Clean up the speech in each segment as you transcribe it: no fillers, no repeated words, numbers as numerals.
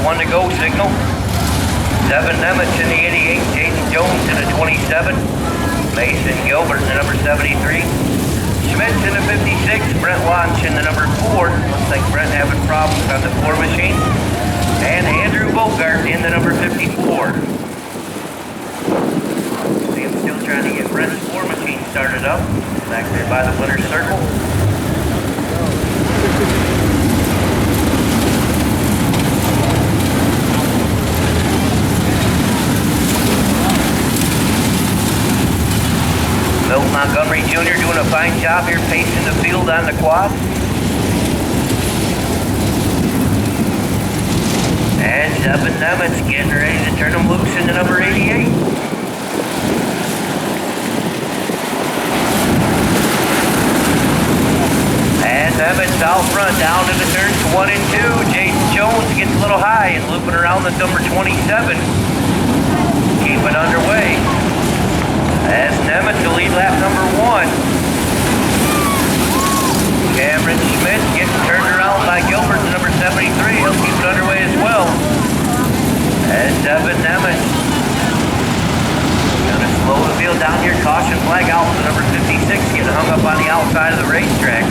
1 to go signal. 7 Nemitz in the 88, Jason Jones in the 27, Mason Gilbert in the number 73, Schmitz in the 56, Brent Watch in the number 4, looks like Brent having problems on the 4 machine, and Andrew Bogart in the number 54. See him still trying to get Brent's 4 machine started up, back there by the winner's circle. Milt Montgomery Jr. doing a fine job here, pacing the field on the quad. And 7 Nemitz getting ready to turn them loose in the number 88. And Nemitz out front, down to the turns 1 and 2. Jason Jones gets a little high and looping around the number 27. Keep it underway. As Nemitz to lead lap number 1. Cameron Schmidt getting turned around by Gilbert, the number 73. He'll keep it underway as well. As 7 Nemitz gonna slow the field down here. Caution flag out for the number 56 getting hung up on the outside of the racetrack.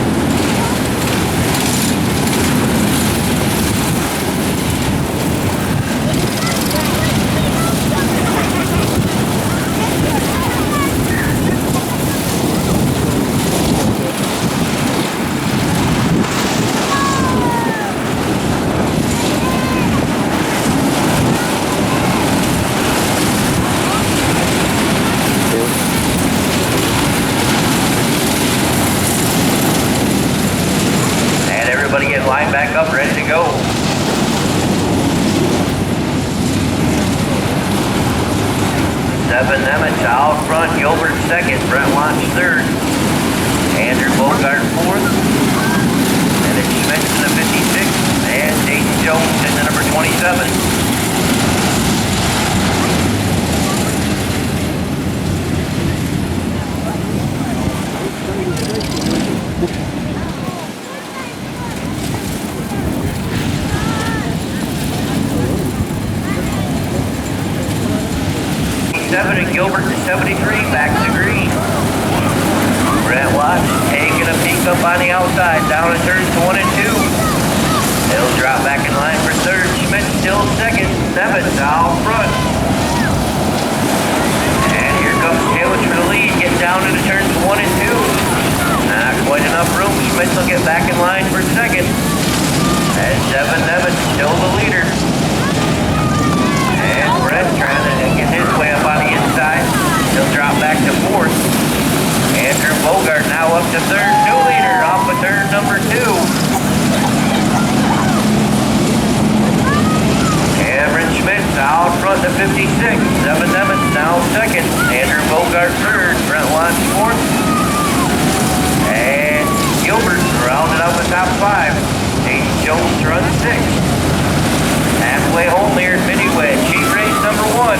Line back up, ready to go. 7 Nemitz out front, Gilbert second, Brent Watch third, Andrew Bogart fourth, and it's Schmitz in the 56, and Jason Jones in the number 27. And Gilbert to 73, back to green. Brent Watch taking a peek up on the outside, down in turns 1 and 2. He'll drop back in line for third. Schmidt still second. Nemitz out front. And here comes Taylor for the lead, getting down to the turns 1 and 2. Not quite enough room. Schmidt will get back in line for second. And 7 Nemitz still the leader. And Brent trying to get his way up on the inside. He'll drop back to fourth. Andrew Bogart now up to third. New leader off of turn number 2. Cameron Schmidt out front to 56. 7 Nemitz now second. Andrew Bogart third. Brent Watch fourth. And Gilbert rounded out the top 5. Jason Jones runs 6th. Halfway home here at Mini Wedge, heat race number 1.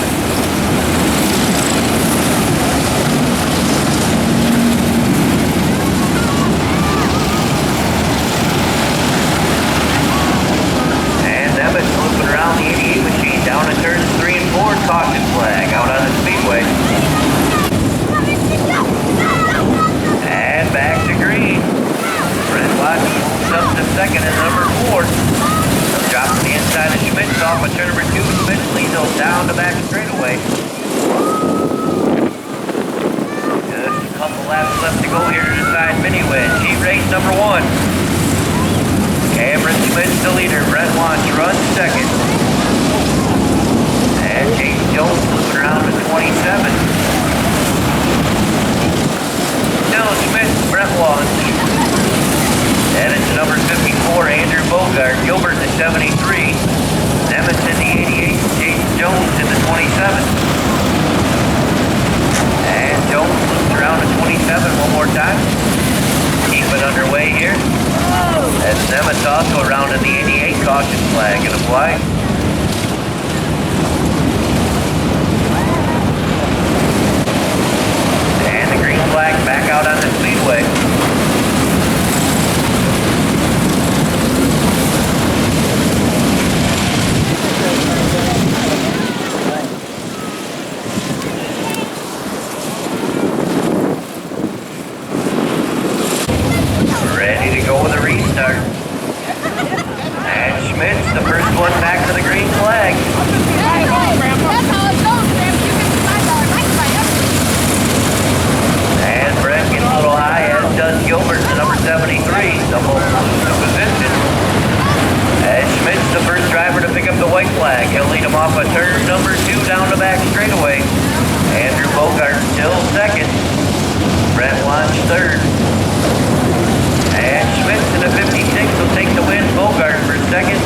And Nemitz looping around the 88 machine down to turns 3 and 4, caution flag out on the speedway. And back to green. Brent Watch up to second and number 4. Drop to the inside of Schmitz off of turn number 2. Schmitz leads those down the back straightaway. Just a couple laps left to go here to decide Mini Wedge. Heat race number 1. Cameron Schmitz the leader. Brent Watch runs second. And Jason Jones moving around to 27. Still Schmitz, Brent Watch. Headed to number 54, Andrew Bogart. Gilbert to 73. Nemitz in the 88. Jason Jones in the 27. And Jones loops around to 27 one more time. Keep it underway here. As Nemitz also around in the 88, caution flag and apply. And the green flag back out on the speedway. come off of turn number 2 down the back straightaway. Andrew Bogart still second. Brent Watch third. And Schmitz in the 56 will take the win. Bogart for second.